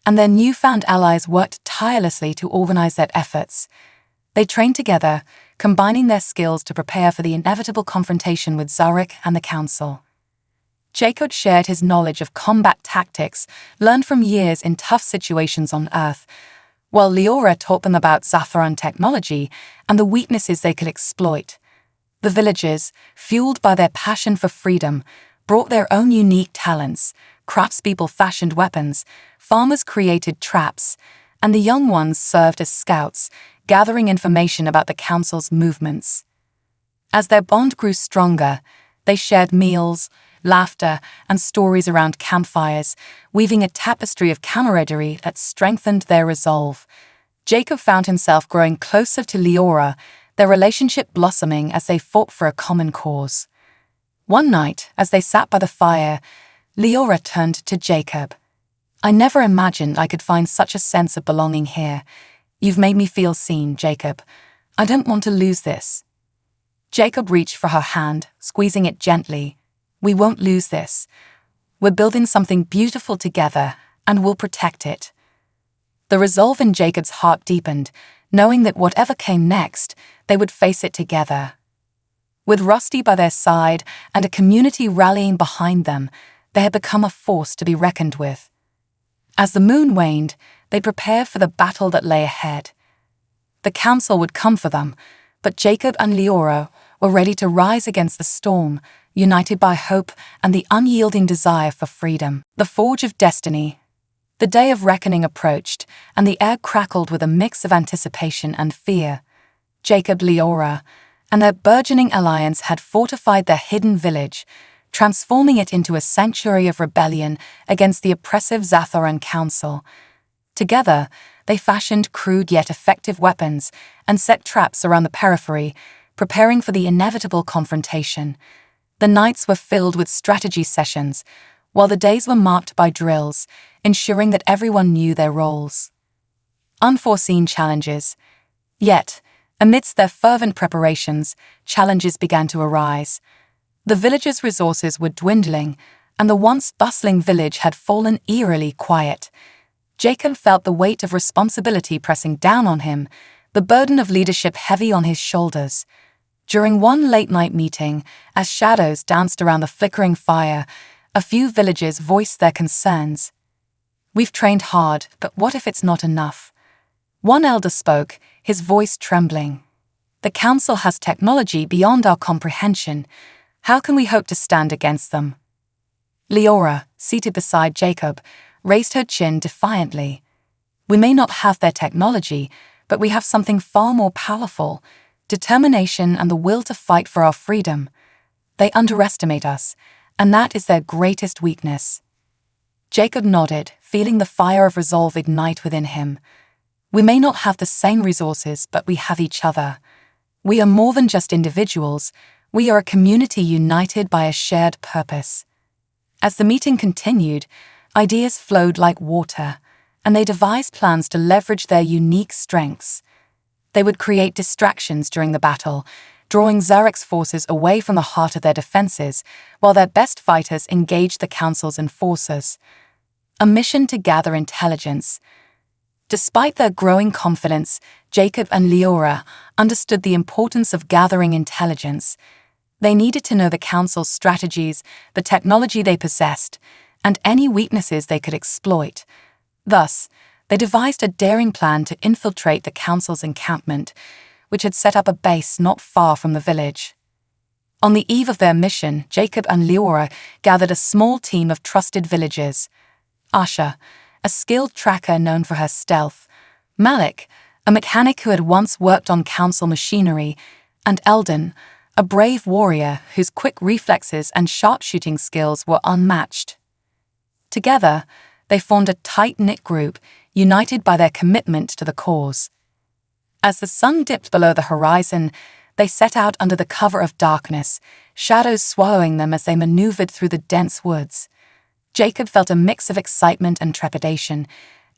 and their newfound allies worked tirelessly to organize their efforts. They trained together, combining their skills to prepare for the inevitable confrontation with Zarek and the Council. Jacob shared his knowledge of combat tactics learned from years in tough situations on Earth, while Leora taught them about Zathoran technology and the weaknesses they could exploit. The villagers, fueled by their passion for freedom, brought their own unique talents. Craftspeople fashioned weapons, farmers created traps, and the young ones served as scouts, gathering information about the Council's movements. As their bond grew stronger, they shared meals, laughter, and stories around campfires, weaving a tapestry of camaraderie that strengthened their resolve. Jacob found himself growing closer to Leora, their relationship blossoming as they fought for a common cause. One night, as they sat by the fire, Leora turned to Jacob. "I never imagined I could find such a sense of belonging here. You've made me feel seen, Jacob. I don't want to lose this." Jacob reached for her hand, squeezing it gently. "We won't lose this. We're building something beautiful together, and we'll protect it." The resolve in Jacob's heart deepened, knowing that whatever came next, they would face it together. With Rusty by their side and a community rallying behind them, they had become a force to be reckoned with. As the moon waned, they prepared for the battle that lay ahead. The Council would come for them, but Jacob and Leora were ready to rise against the storm, united by hope and the unyielding desire for freedom. The forge of destiny. The day of reckoning approached, and the air crackled with a mix of anticipation and fear. Jacob, Leora, and their burgeoning alliance had fortified their hidden village, transforming it into a sanctuary of rebellion against the oppressive Zathoran Council. Together, they fashioned crude yet effective weapons and set traps around the periphery, preparing for the inevitable confrontation. The nights were filled with strategy sessions, while the days were marked by drills, ensuring that everyone knew their roles. Unforeseen challenges. Yet, amidst their fervent preparations, challenges began to arise. The villagers' resources were dwindling, and the once bustling village had fallen eerily quiet. Jacob felt the weight of responsibility pressing down on him, the burden of leadership heavy on his shoulders. During one late-night meeting, as shadows danced around the flickering fire, a few villagers voiced their concerns. "We've trained hard, but what if it's not enough?" One elder spoke, his voice trembling. "The Council has technology beyond our comprehension. How can we hope to stand against them?" Leora, seated beside Jacob, raised her chin defiantly. "We may not have their technology, but we have something far more powerful: determination and the will to fight for our freedom. They underestimate us, and that is their greatest weakness." Jacob nodded, feeling the fire of resolve ignite within him. "We may not have the same resources, but we have each other. We are more than just individuals. We are a community united by a shared purpose." As the meeting continued, ideas flowed like water, and they devised plans to leverage their unique strengths. They would create distractions during the battle, drawing Zarek's forces away from the heart of their defenses, while their best fighters engaged the Council's enforcers. A mission to gather intelligence. Despite their growing confidence, Jacob and Leora understood the importance of gathering intelligence. They needed to know the Council's strategies, the technology they possessed, and any weaknesses they could exploit. Thus, they devised a daring plan to infiltrate the Council's encampment, which had set up a base not far from the village. On the eve of their mission, Jacob and Leora gathered a small team of trusted villagers. Asha, a skilled tracker known for her stealth; Malik, a mechanic who had once worked on Council machinery; and Eldon, a brave warrior whose quick reflexes and sharpshooting skills were unmatched. Together, they formed a tight-knit group, united by their commitment to the cause. As the sun dipped below the horizon, they set out under the cover of darkness, shadows swallowing them as they maneuvered through the dense woods. Jacob felt a mix of excitement and trepidation,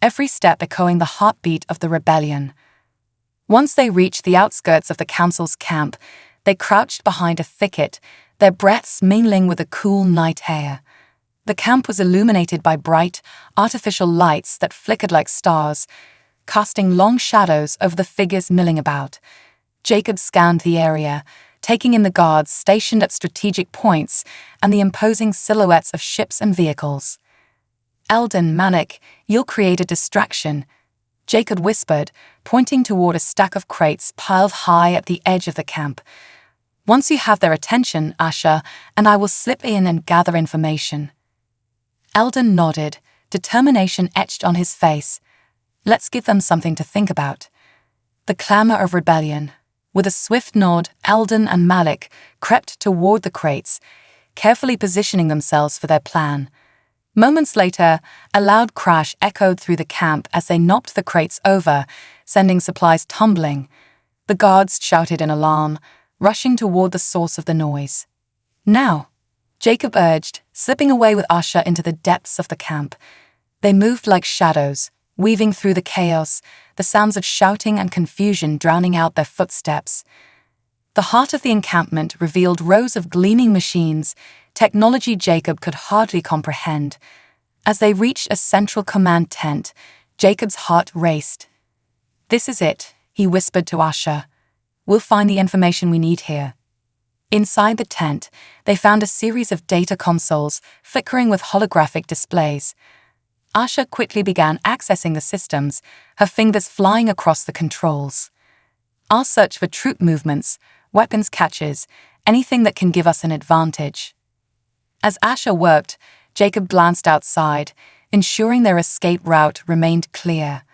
every step echoing the heartbeat of the rebellion. Once they reached the outskirts of the Council's camp, they crouched behind a thicket, their breaths mingling with the cool night air. The camp was illuminated by bright, artificial lights that flickered like stars, casting long shadows over the figures milling about. Jacob scanned the area, taking in the guards stationed at strategic points and the imposing silhouettes of ships and vehicles. "Eldon, Malik, you'll create a distraction," Jacob whispered, pointing toward a stack of crates piled high at the edge of the camp. "Once you have their attention, Asha, and I will slip in and gather information." Eldon nodded, determination etched on his face. "Let's give them something to think about." The clamor of rebellion. With a swift nod, Eldon and Malik crept toward the crates, carefully positioning themselves for their plan. Moments later, a loud crash echoed through the camp as they knocked the crates over, sending supplies tumbling. The guards shouted in alarm, rushing toward the source of the noise. "Now," Jacob urged, slipping away with Asha into the depths of the camp. They moved like shadows, weaving through the chaos, the sounds of shouting and confusion drowning out their footsteps. The heart of the encampment revealed rows of gleaming machines, technology Jacob could hardly comprehend. As they reached a central command tent, Jacob's heart raced. "This is it," he whispered to Asha. "We'll find the information we need here." Inside the tent, they found a series of data consoles flickering with holographic displays. Asha quickly began accessing the systems, her fingers flying across the controls. "I'll search for troop movements, weapons catches, anything that can give us an advantage." As Asha worked, Jacob glanced outside, ensuring their escape route remained clear.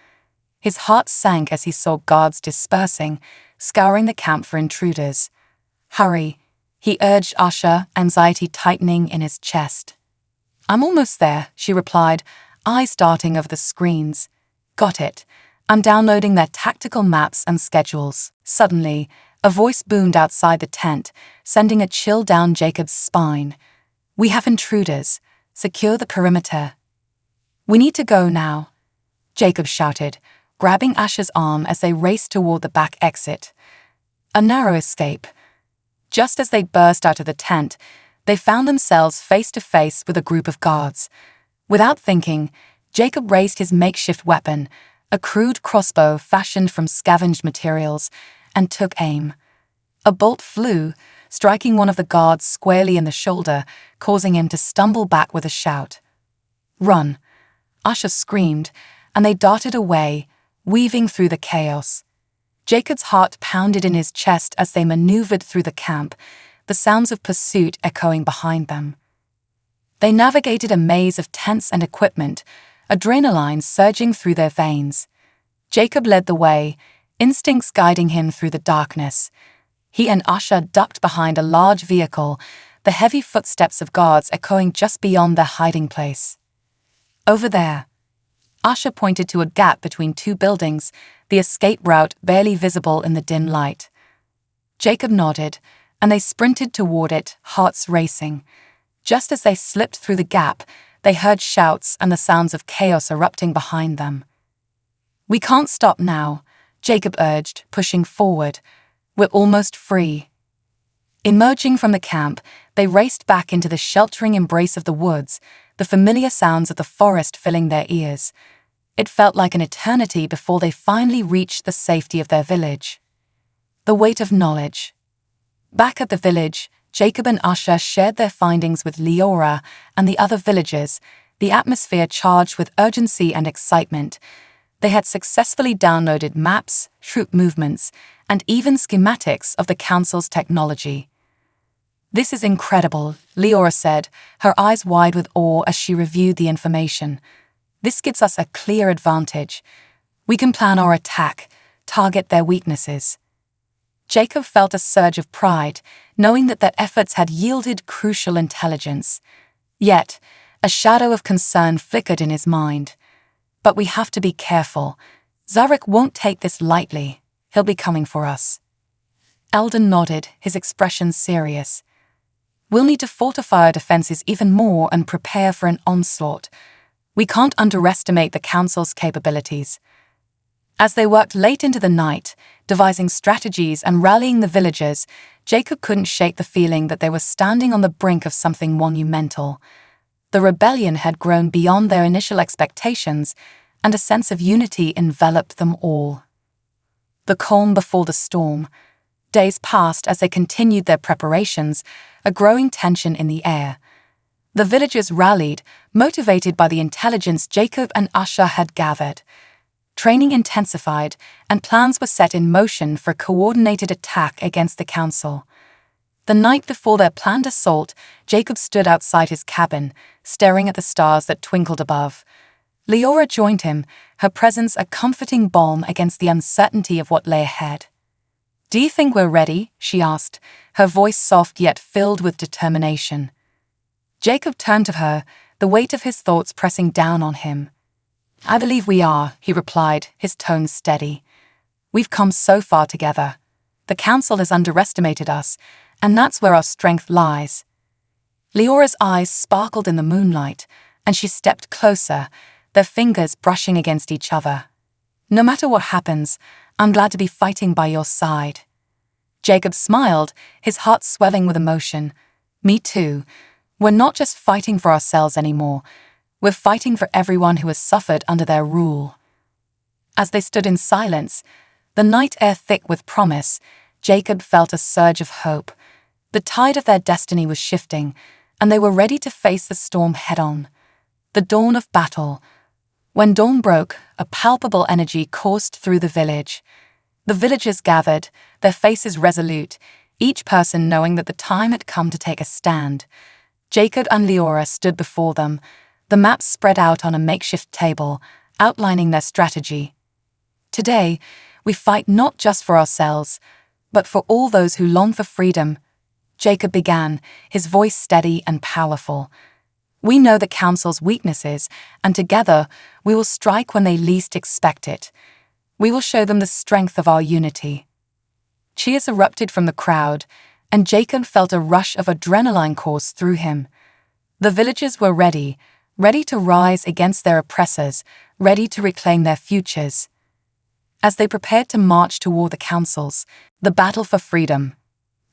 His heart sank as he saw guards dispersing, scouring the camp for intruders. "Hurry," he urged Asha, anxiety tightening in his chest. "I'm almost there," she replied, eyes darting over the screens. "Got it. I'm downloading their tactical maps and schedules." Suddenly, a voice boomed outside the tent, sending a chill down Jacob's spine. "We have intruders. Secure the perimeter." "We need to go now," Jacob shouted, grabbing Asha's arm as they raced toward the back exit. A narrow escape. Just as they burst out of the tent, they found themselves face to face with a group of guards. Without thinking, Jacob raised his makeshift weapon, a crude crossbow fashioned from scavenged materials, and took aim. A bolt flew, striking one of the guards squarely in the shoulder, causing him to stumble back with a shout. "Run!" Asha screamed, and they darted away, weaving through the chaos. Jacob's heart pounded in his chest as they maneuvered through the camp, the sounds of pursuit echoing behind them. They navigated a maze of tents and equipment, adrenaline surging through their veins. Jacob led the way, instincts guiding him through the darkness. He and Asha ducked behind a large vehicle, the heavy footsteps of guards echoing just beyond their hiding place. "Over there." Asha pointed to a gap between two buildings, the escape route barely visible in the dim light. Jacob nodded, and they sprinted toward it, hearts racing. Just as they slipped through the gap, they heard shouts and the sounds of chaos erupting behind them. "We can't stop now," Jacob urged, pushing forward. "We're almost free." Emerging from the camp, they raced back into the sheltering embrace of the woods, the familiar sounds of the forest filling their ears. It felt like an eternity before they finally reached the safety of their village. The weight of knowledge. Back at the village, Jacob and Asha shared their findings with Leora and the other villagers, the atmosphere charged with urgency and excitement. They had successfully downloaded maps, troop movements, and even schematics of the Council's technology. "This is incredible," Leora said, her eyes wide with awe as she reviewed the information. "This gives us a clear advantage. We can plan our attack, target their weaknesses." Jacob felt a surge of pride, knowing that their efforts had yielded crucial intelligence. Yet, a shadow of concern flickered in his mind. "But we have to be careful. Zarek won't take this lightly. He'll be coming for us." Eldon nodded, his expression serious. "We'll need to fortify our defenses even more and prepare for an onslaught. We can't underestimate the Council's capabilities." As they worked late into the night, devising strategies and rallying the villagers, Jacob couldn't shake the feeling that they were standing on the brink of something monumental. The rebellion had grown beyond their initial expectations, and a sense of unity enveloped them all. The calm before the storm. Days passed as they continued their preparations, a growing tension in the air. The villagers rallied, motivated by the intelligence Jacob and Usher had gathered. Training intensified, and plans were set in motion for a coordinated attack against the council. The night before their planned assault, Jacob stood outside his cabin, staring at the stars that twinkled above. Leora joined him, her presence a comforting balm against the uncertainty of what lay ahead. "Do you think we're ready?" she asked, her voice soft yet filled with determination. Jacob turned to her, the weight of his thoughts pressing down on him. "I believe we are," he replied, his tone steady. "We've come so far together. The council has underestimated us, and that's where our strength lies." Leora's eyes sparkled in the moonlight, and she stepped closer, their fingers brushing against each other. "No matter what happens, I'm glad to be fighting by your side." Jacob smiled, his heart swelling with emotion. "Me too. We're not just fighting for ourselves anymore. We're fighting for everyone who has suffered under their rule." As they stood in silence, the night air thick with promise, Jacob felt a surge of hope. The tide of their destiny was shifting, and they were ready to face the storm head-on. The dawn of battle. When dawn broke, a palpable energy coursed through the village. The villagers gathered, their faces resolute, each person knowing that the time had come to take a stand. Jacob and Leora stood before them, the maps spread out on a makeshift table, outlining their strategy. "Today, we fight not just for ourselves, but for all those who long for freedom," Jacob began, his voice steady and powerful. "We know the council's weaknesses, and together we will strike when they least expect it. We will show them the strength of our unity." Cheers erupted from the crowd, and Jacob felt a rush of adrenaline course through him. The villagers were ready to rise against their oppressors, ready to reclaim their futures. As they prepared to march toward the councils, the battle for freedom.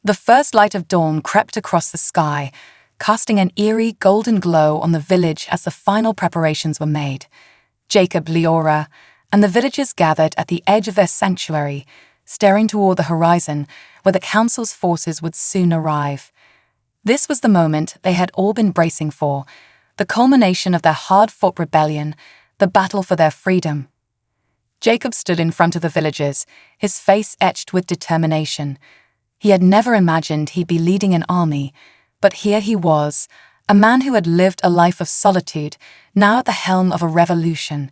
The first light of dawn crept across the sky, casting an eerie golden glow on the village as the final preparations were made. Jacob, Leora, and the villagers gathered at the edge of their sanctuary, staring toward the horizon where the council's forces would soon arrive. This was the moment they had all been bracing for, the culmination of their hard-fought rebellion, the battle for their freedom. Jacob stood in front of the villagers, his face etched with determination. He had never imagined he'd be leading an army, but here he was, a man who had lived a life of solitude, now at the helm of a revolution.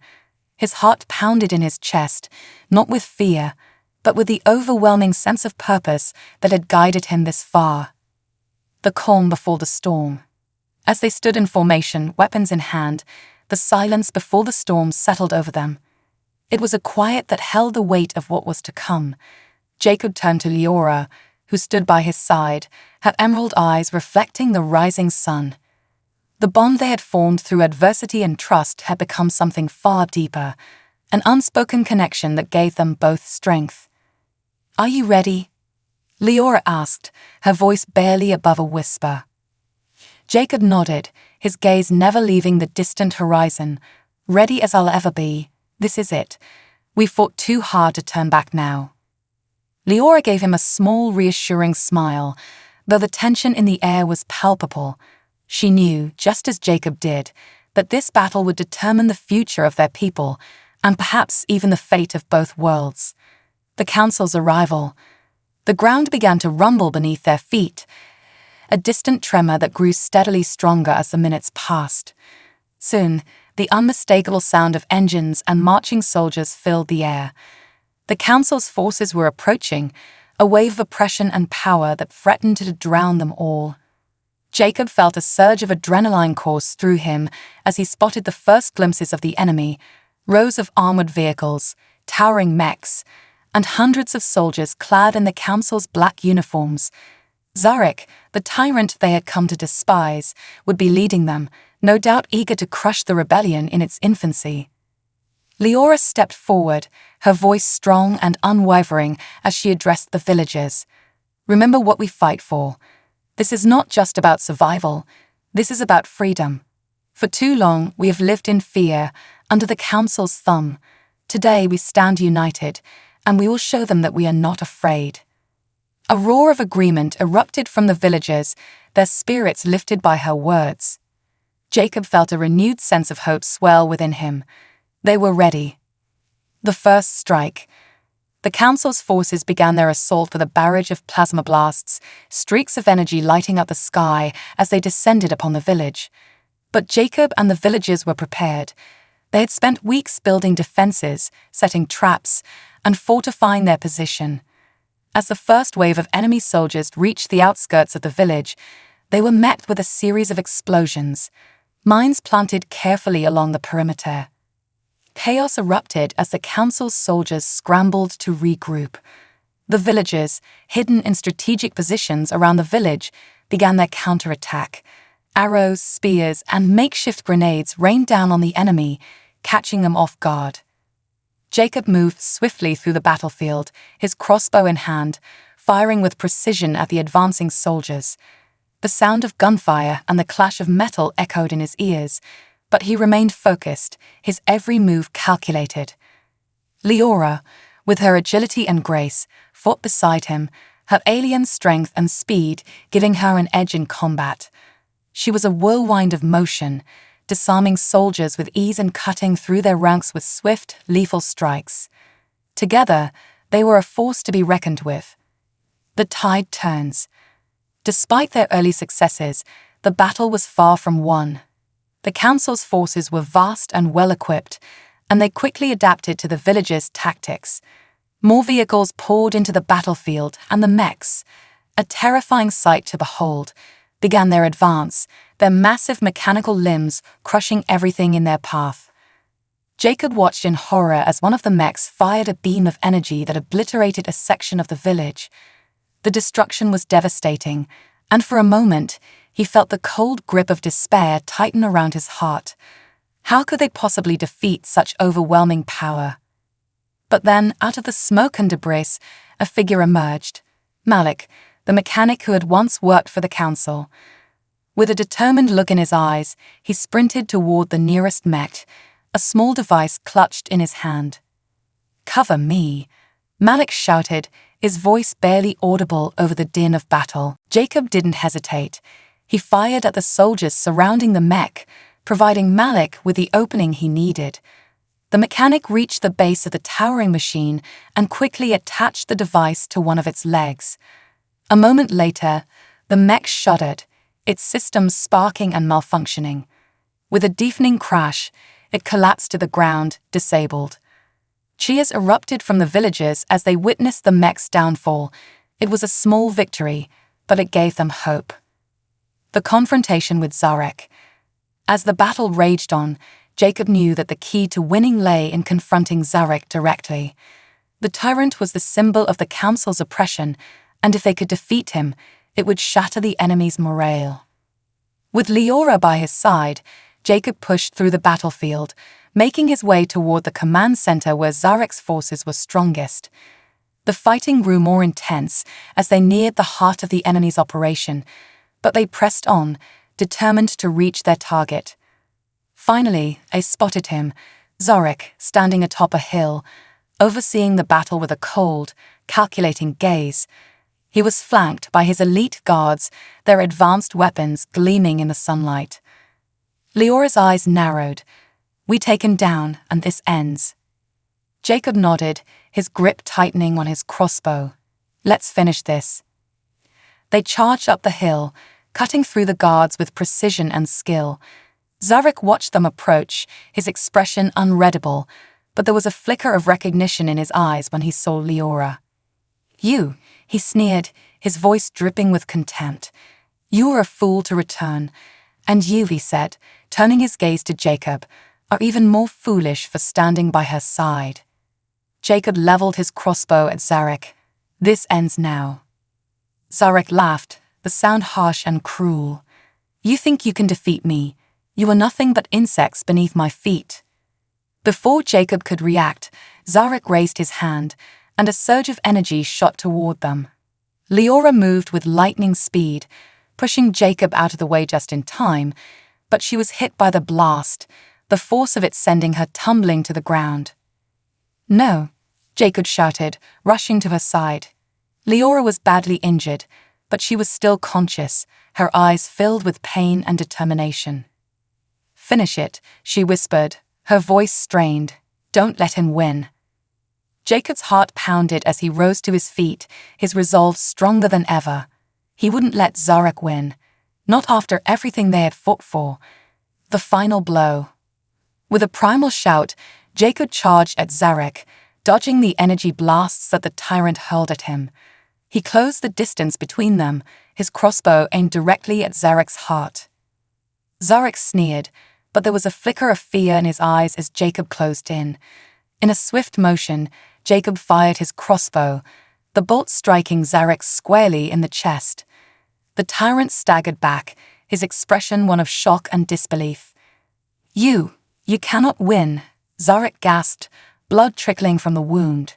His heart pounded in his chest, not with fear, but with the overwhelming sense of purpose that had guided him this far. The calm before the storm. As they stood in formation, weapons in hand, the silence before the storm settled over them. It was a quiet that held the weight of what was to come. Jacob turned to Leora, who stood by his side, her emerald eyes reflecting the rising sun. The bond they had formed through adversity and trust had become something far deeper, an unspoken connection that gave them both strength. "Are you ready?" Leora asked, her voice barely above a whisper. Jacob nodded, his gaze never leaving the distant horizon. "Ready as I'll ever be. This is it. We fought too hard to turn back now." Leora gave him a small, reassuring smile, though the tension in the air was palpable. She knew, just as Jacob did, that this battle would determine the future of their people, and perhaps even the fate of both worlds. The council's arrival. The ground began to rumble beneath their feet, a distant tremor that grew steadily stronger as the minutes passed. Soon, the unmistakable sound of engines and marching soldiers filled the air. The council's forces were approaching, a wave of oppression and power that threatened to drown them all. Jacob felt a surge of adrenaline course through him as he spotted the first glimpses of the enemy, rows of armored vehicles, towering mechs, and hundreds of soldiers clad in the council's black uniforms. Zarek, the tyrant they had come to despise, would be leading them, no doubt eager to crush the rebellion in its infancy. Leora stepped forward, her voice strong and unwavering as she addressed the villagers. Remember what we fight for. This is not just about survival. This is about freedom. For too long, we have lived in fear, under the council's thumb. Today, we stand united, and we will show them that we are not afraid. A roar of agreement erupted from the villagers, their spirits lifted by her words. Jacob felt a renewed sense of hope swell within him. They were ready. The first strike. The council's forces began their assault with a barrage of plasma blasts, streaks of energy lighting up the sky as they descended upon the village. But Jacob and the villagers were prepared. They had spent weeks building defenses, setting traps, and fortifying their position. As the first wave of enemy soldiers reached the outskirts of the village, they were met with a series of explosions, mines planted carefully along the perimeter. Chaos erupted as the council's soldiers scrambled to regroup. The villagers, hidden in strategic positions around the village, began their counterattack. Arrows, spears, and makeshift grenades rained down on the enemy, catching them off guard. Jacob moved swiftly through the battlefield, his crossbow in hand, firing with precision at the advancing soldiers. The sound of gunfire and the clash of metal echoed in his ears, but he remained focused, his every move calculated. Leora, with her agility and grace, fought beside him, her alien strength and speed giving her an edge in combat. She was a whirlwind of motion, disarming soldiers with ease and cutting through their ranks with swift, lethal strikes. Together, they were a force to be reckoned with. The tide turns. Despite their early successes, the battle was far from won. The council's forces were vast and well-equipped, and they quickly adapted to the villagers' tactics. More vehicles poured into the battlefield, and the mechs, a terrifying sight to behold, began their advance, their massive mechanical limbs crushing everything in their path. Jacob watched in horror as one of the mechs fired a beam of energy that obliterated a section of the village. The destruction was devastating, and for a moment, he felt the cold grip of despair tighten around his heart. How could they possibly defeat such overwhelming power? But then, out of the smoke and debris, a figure emerged. Malik, the mechanic who had once worked for the council. With a determined look in his eyes, he sprinted toward the nearest mech, a small device clutched in his hand. "Cover me," Malik shouted, his voice barely audible over the din of battle. Jacob didn't hesitate. He fired at the soldiers surrounding the mech, providing Malik with the opening he needed. The mechanic reached the base of the towering machine and quickly attached the device to one of its legs. A moment later, the mech shuddered, its systems sparking and malfunctioning. With a deafening crash, it collapsed to the ground, disabled. Cheers erupted from the villagers as they witnessed the mech's downfall. It was a small victory, but it gave them hope. The confrontation with Zarek. As the battle raged on, Jacob knew that the key to winning lay in confronting Zarek directly. The tyrant was the symbol of the council's oppression, and if they could defeat him, it would shatter the enemy's morale. With Leora by his side, Jacob pushed through the battlefield, making his way toward the command center where Zarek's forces were strongest. The fighting grew more intense as they neared the heart of the enemy's operation, but they pressed on, determined to reach their target. Finally, I spotted him, Zarek, standing atop a hill, overseeing the battle with a cold, calculating gaze. He was flanked by his elite guards, their advanced weapons gleaming in the sunlight. Leora's eyes narrowed. "We take him down, and this ends." Jacob nodded, his grip tightening on his crossbow. "Let's finish this." They charged up the hill, cutting through the guards with precision and skill. Zarek watched them approach, his expression unreadable, but there was a flicker of recognition in his eyes when he saw Leora. "You," he sneered, his voice dripping with contempt. "You were a fool to return. And you," he said, turning his gaze to Jacob, "are even more foolish for standing by her side." Jacob leveled his crossbow at Zarek. "This ends now." Zarek laughed, the sound harsh and cruel. "You think you can defeat me? You are nothing but insects beneath my feet." Before Jacob could react, Zarek raised his hand, and a surge of energy shot toward them. Leora moved with lightning speed, pushing Jacob out of the way just in time, but she was hit by the blast, the force of it sending her tumbling to the ground. "No," Jacob shouted, rushing to her side. Leora was badly injured, but she was still conscious, her eyes filled with pain and determination. "Finish it," she whispered, her voice strained. "Don't let him win." Jacob's heart pounded as he rose to his feet, his resolve stronger than ever. He wouldn't let Zarek win, not after everything they had fought for. The final blow. With a primal shout, Jacob charged at Zarek, dodging the energy blasts that the tyrant hurled at him. He closed the distance between them, his crossbow aimed directly at Zarek's heart. Zarek sneered, but there was a flicker of fear in his eyes as Jacob closed in. In a swift motion, Jacob fired his crossbow, the bolt striking Zarek squarely in the chest. The tyrant staggered back, his expression one of shock and disbelief. You cannot win," Zarek gasped, blood trickling from the wound.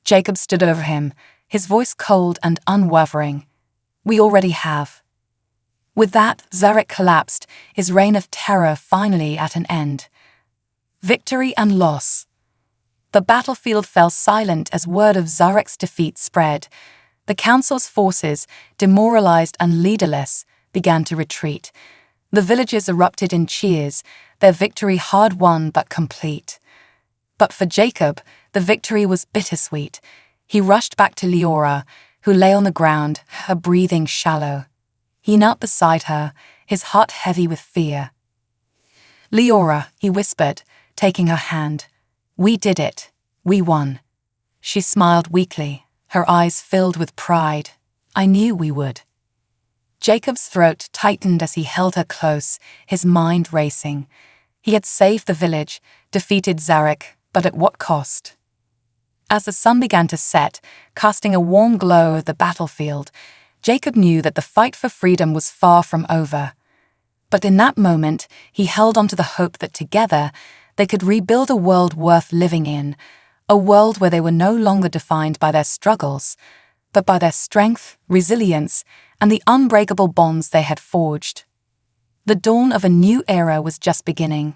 Jacob stood over him, his voice cold and unwavering. "We already have." With that, Zarek collapsed, his reign of terror finally at an end. Victory and loss. The battlefield fell silent as word of Zarek's defeat spread. The council's forces, demoralized and leaderless, began to retreat. The villagers erupted in cheers, their victory hard-won but complete. But for Jacob, the victory was bittersweet. He rushed back to Leora, who lay on the ground, her breathing shallow. He knelt beside her, his heart heavy with fear. "Leora," he whispered, taking her hand. "We did it. We won." She smiled weakly, her eyes filled with pride. "I knew we would." Jacob's throat tightened as he held her close, his mind racing. He had saved the village, defeated Zarek, but at what cost? As the sun began to set, casting a warm glow over the battlefield, Jacob knew that the fight for freedom was far from over. But in that moment, he held on to the hope that together, they could rebuild a world worth living in, a world where they were no longer defined by their struggles, but by their strength, resilience, and the unbreakable bonds they had forged. The dawn of a new era was just beginning.